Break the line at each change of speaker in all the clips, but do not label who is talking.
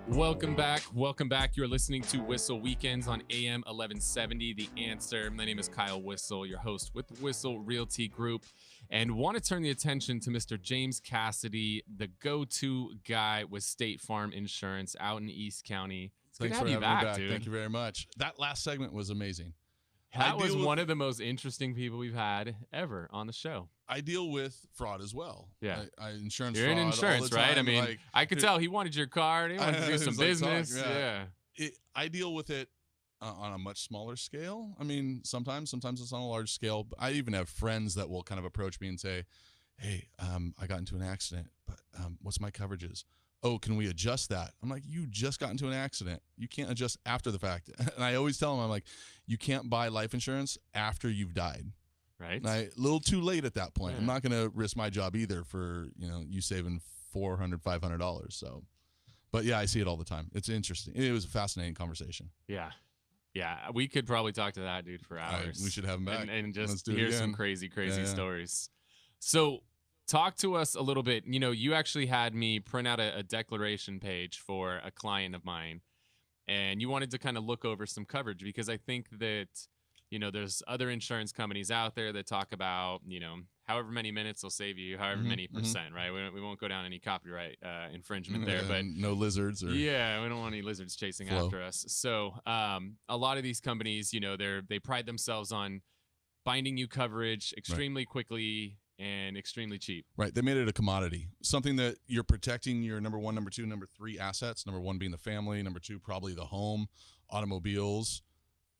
Welcome back. You're listening to Whissel Weekends on AM 1170. The Answer. My name is Kyle Whissel, your host with Whissel Realty Group, and want to turn the attention to Mr. James Cassady, the go-to guy with State Farm Insurance out in East County. It's good to have you back, dude.
Thank you very much. That last segment was amazing.
That was one of the most interesting people we've had ever on the show.
I deal with fraud as well.
Yeah.
Insurance
You're
fraud
in insurance,
all the
right?
time.
I mean, I could tell he wanted your card. He wanted to do some business.
I deal with it on a much smaller scale. I mean, sometimes it's on a large scale. But I even have friends that will kind of approach me and say, hey, I got into an accident, but what's my coverages? Oh, can we adjust that? I'm like, you just got into an accident. You can't adjust after the fact. And I always tell them, I'm like, you can't buy life insurance after you've died.
Right.
A little too late at that point. Yeah. I'm not going to risk my job either for, you saving $400, $500. So, but yeah, I see it all the time. It's interesting. It was a fascinating conversation.
Yeah. Yeah. We could probably talk to that dude for hours.
We should have him back.
And just hear some crazy stories. So, talk to us a little bit. You actually had me print out a declaration page for a client of mine, and you wanted to kind of look over some coverage because I think that, there's other insurance companies out there that talk about, however many minutes will save you, however many percent, right? We won't go down any copyright infringement there, but
no lizards.
Yeah, we don't want any lizards chasing after us. So a lot of these companies, they pride themselves on finding you coverage extremely quickly and extremely cheap.
Right. They made it a commodity, something that you're protecting your number one, number two, number three assets. Number one being the family. Number two, probably the home, automobiles.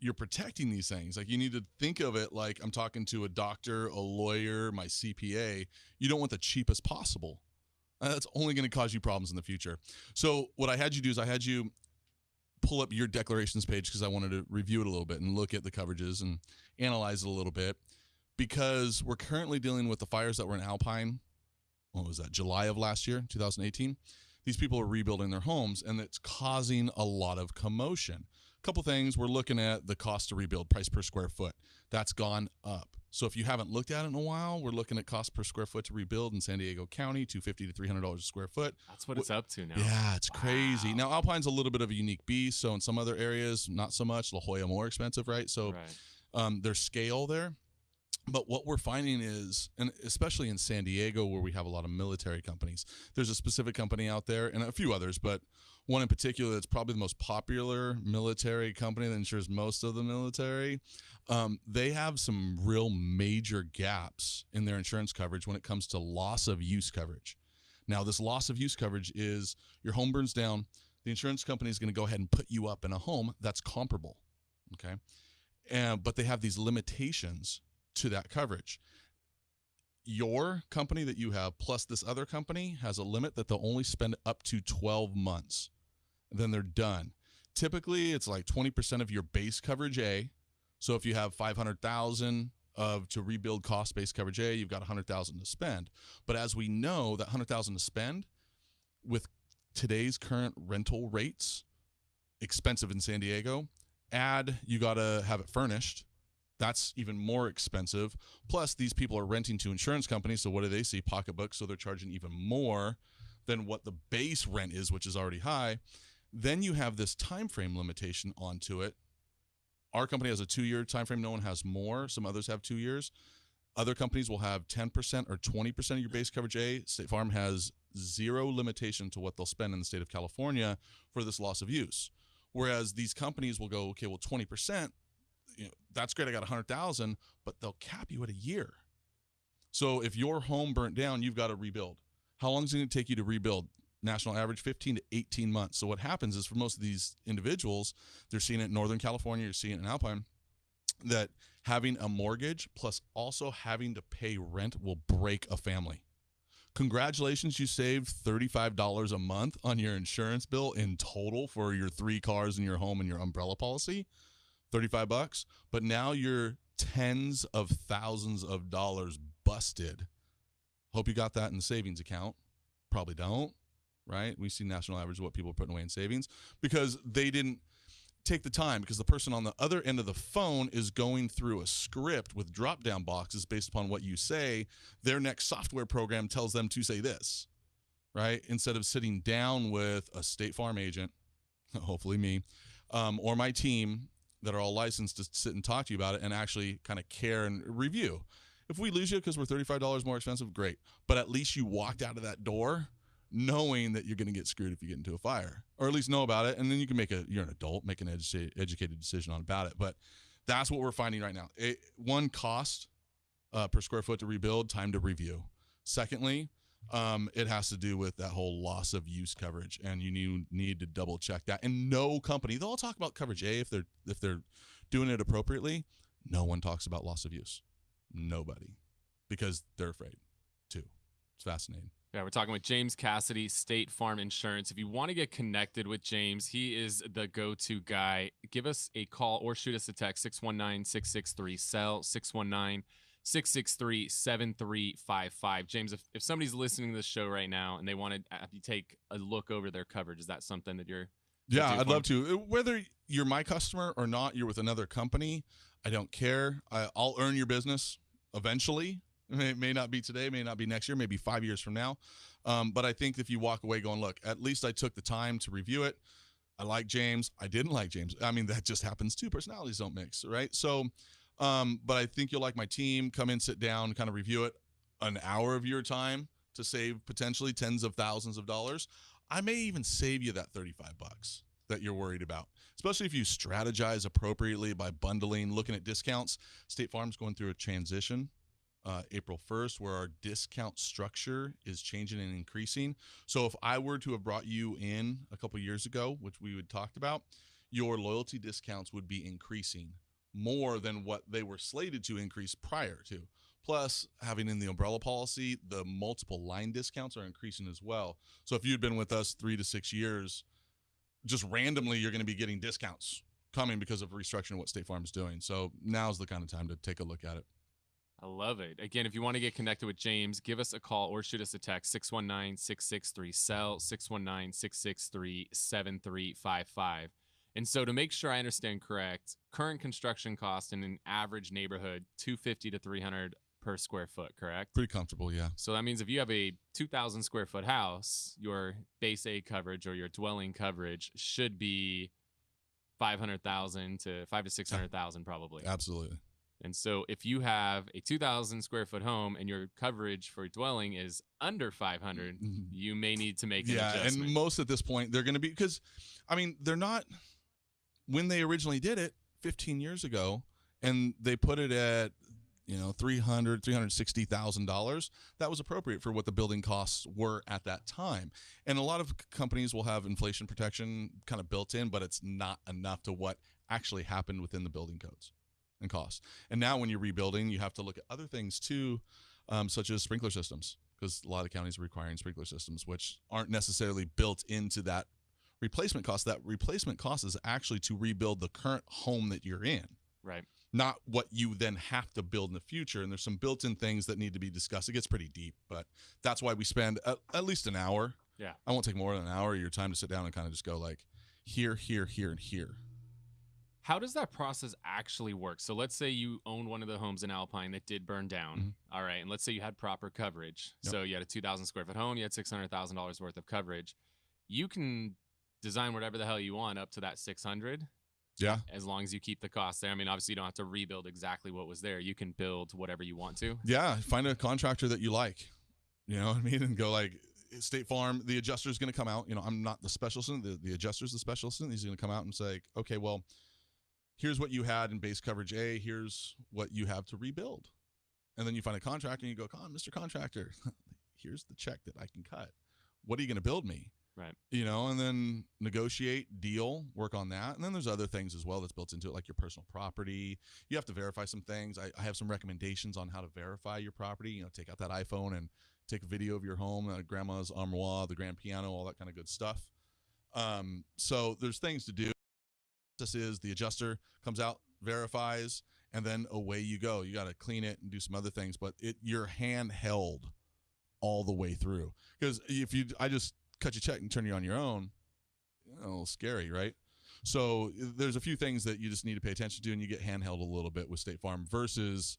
You're protecting these things. Like, you need to think of it like I'm talking to a doctor, a lawyer, my CPA. You don't want the cheapest possible. That's only going to cause you problems in the future. So what I had you do is I had you pull up your declarations page because I wanted to review it a little bit and look at the coverages and analyze it a little bit, because we're currently dealing with the fires that were in Alpine. What was that? July of last year, 2018. These people are rebuilding their homes, and it's causing a lot of commotion. A couple things. We're looking at the cost to rebuild, price per square foot. That's gone up. So if you haven't looked at it in a while, we're looking at cost per square foot to rebuild in San Diego County, $250 to $300 a square foot.
That's what it's up to now.
Yeah, it's crazy. Now, Alpine's a little bit of a unique beast. So in some other areas, not so much. La Jolla more expensive, right? So there's scale there. But what we're finding is, and especially in San Diego, where we have a lot of military companies, there's a specific company out there and a few others, but one in particular that's probably the most popular military company that insures most of the military. They have some real major gaps in their insurance coverage when it comes to loss of use coverage. Now, this loss of use coverage is your home burns down. The insurance company is going to go ahead and put you up in a home that's comparable. Okay. But they have these limitations to that coverage. Your company that you have plus this other company has a limit that they'll only spend up to 12 months. Then they're done. Typically, it's like 20% of your base coverage A. So if you have $500,000 to rebuild cost-based coverage A, you've got $100,000 to spend. But as we know, that $100,000 to spend with today's current rental rates, expensive in San Diego, you got to have it furnished. That's even more expensive. Plus, these people are renting to insurance companies. So what do they see? Pocketbooks. So they're charging even more than what the base rent is, which is already high. Then you have this time frame limitation onto it. Our company has a 2-year time frame. No one has more. Some others have 2 years. Other companies will have 10% or 20% of your base coverage A. State Farm has zero limitation to what they'll spend in the state of California for this loss of use. Whereas these companies will go, okay, well, 20%, that's great. I got 100,000, but they'll cap you at a year. So if your home burnt down, you've got to rebuild. How long is it going to take you to rebuild? National average, 15 to 18 months. So what happens is for most of these individuals, they're seeing it in Northern California, you're seeing it in Alpine, that having a mortgage plus also having to pay rent will break a family. Congratulations, you saved $35 a month on your insurance bill in total for your 3 cars and your home and your umbrella policy. $35, but now you're tens of thousands of dollars busted. Hope you got that in the savings account. Probably don't, right? We see national average of what people are putting away in savings because they didn't take the time, because the person on the other end of the phone is going through a script with drop-down boxes based upon what you say. Their next software program tells them to say this. right? Instead of sitting down with a State Farm agent, hopefully me, or my team that are all licensed to sit and talk to you about it and actually kind of care and review. If we lose you because we're $35 more expensive, great. But at least you walked out of that door knowing that you're going to get screwed if you get into a fire, or at least know about it. And then you can you're an adult, make an educated decision about it. But that's what we're finding right now. One, cost per square foot to rebuild, time to review. Secondly, it has to do with that whole loss of use coverage, and you need to double check that. And no company, they'll all talk about coverage A if they're doing it appropriately. No one talks about loss of use. Nobody, because they're afraid too. It's fascinating.
Yeah, we're talking with James Cassady, State Farm Insurance. If you want to get connected with James, he is the go-to guy. Give us a call or shoot us a text, 619-663-SELL, 619-663-7355. James, if somebody's listening to this show right now and they want to have you take a look over their coverage, is that something that you're...
Yeah, I'd love to. Whether you're my customer or not, you're with another company, I don't care. I'll earn your business eventually. It may not be today, may not be next year, maybe 5 years from now. But I think if you walk away going, look, at least I took the time to review it. I like James. I didn't like James. I mean, that just happens too. Personalities don't mix, right? So, but I think you'll like my team. Come in, sit down, kind of review it. An hour of your time to save potentially tens of thousands of dollars. I may even save you that $35 that you're worried about, especially if you strategize appropriately by bundling, looking at discounts. State Farm's going through a transition April 1st where our discount structure is changing and increasing. So if I were to have brought you in a couple years ago, which we would talked about, your loyalty discounts would be increasing more than what they were slated to increase prior to. Plus, having in the umbrella policy, the multiple line discounts are increasing as well. So if you'd been with us 3 to 6 years, just randomly you're going to be getting discounts coming because of restructuring what State Farm is doing. So now's the kind of time to take a look at it.
I love it. Again, if you want to get connected with James, give us a call or shoot us a text, 619-663-SELL, 619-663-7355. And so to make sure I understand correct, current construction cost in an average neighborhood, $250 to $300 per square foot, correct?
Pretty comfortable, yeah.
So that means if you have a 2,000 square foot house, your base A coverage or your dwelling coverage should be 500,000 to 500,000 to 600,000 probably.
Absolutely.
And so if you have a 2,000 square foot home and your coverage for dwelling is under 500, you may need to make an adjustment.
And most at this point, they're going to be, because, I mean, they're not, when they originally did it 15 years ago, and they put it at, $300,000, $360,000, that was appropriate for what the building costs were at that time. And a lot of companies will have inflation protection kind of built in, but it's not enough to what actually happened within the building codes and costs. And now when you're rebuilding, you have to look at other things too, such as sprinkler systems, because a lot of counties are requiring sprinkler systems, which aren't necessarily built into that replacement cost. That replacement cost is actually to rebuild the current home that you're in.
Right.
Not what you then have to build in the future. And there's some built-in things that need to be discussed. It gets pretty deep, but that's why we spend at least an hour.
Yeah.
I won't take more than an hour of your time to sit down and kind of just go like here, here, here, and here.
How does that process actually work? So let's say you own one of the homes in Alpine that did burn down. Mm-hmm. All right. And let's say you had proper coverage. Yep. So you had a 2,000 square foot home. You had $600,000 worth of coverage. You can design whatever the hell you want up to that 600.
Yeah.
As long as you keep the cost there. I mean, obviously you don't have to rebuild exactly what was there. You can build whatever you want to.
Yeah. Find a contractor that you like, you know what I mean? And go like, State Farm, the adjuster is going to come out. I'm not the specialist. The adjuster's the specialist. He's going to come out and say, okay, well, here's what you had in base coverage A. Here's what you have to rebuild. And then you find a contractor and you go, Mr. Contractor, here's the check that I can cut. What are you going to build me?
Right.
And then negotiate, deal, work on that. And then there's other things as well that's built into it, like your personal property. You have to verify some things. I have some recommendations on how to verify your property. Take out that iPhone and take a video of your home, grandma's armoire, the grand piano, all that kind of good stuff. So there's things to do. This is the adjuster comes out, verifies, and then away you go. You got to clean it and do some other things, but you're handheld all the way through. Because I just cut your check and turn you on your own, a little scary, right? So there's a few things that you just need to pay attention to, and you get handheld a little bit with State Farm versus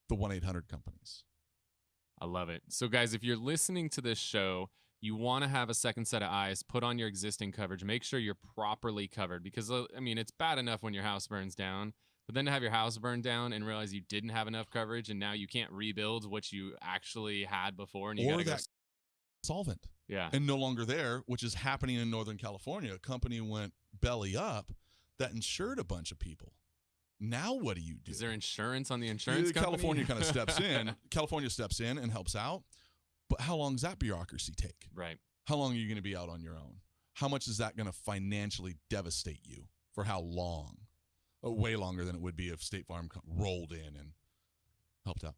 the 1-800 companies.
I love it. So guys, if you're listening to this show, you want to have a second set of eyes, put on your existing coverage, make sure you're properly covered, because I mean, it's bad enough when your house burns down, but then to have your house burn down and realize you didn't have enough coverage and now you can't rebuild what you actually had before, and you got to go
solvent. Yeah. And no longer there, which is happening in Northern California. A company went belly up that insured a bunch of people. Now what do you do?
Is there insurance on the insurance company?
California kind of steps in. California steps in and helps out. But how long does that bureaucracy take?
Right.
How long are you going to be out on your own? How much is that going to financially devastate you? For how long? Way longer than it would be if State Farm rolled in and helped out.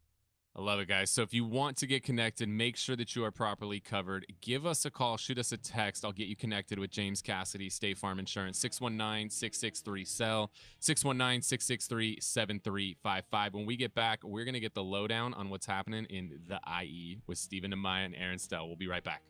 I love it, guys. So if you want to get connected, make sure that you are properly covered. Give us a call. Shoot us a text. I'll get you connected with James Cassady, State Farm Insurance, 619-663-SELL, 619-663-7355. When we get back, we're going to get the lowdown on what's happening in the IE with Stephen, Amaya, and Aaron Stell. We'll be right back.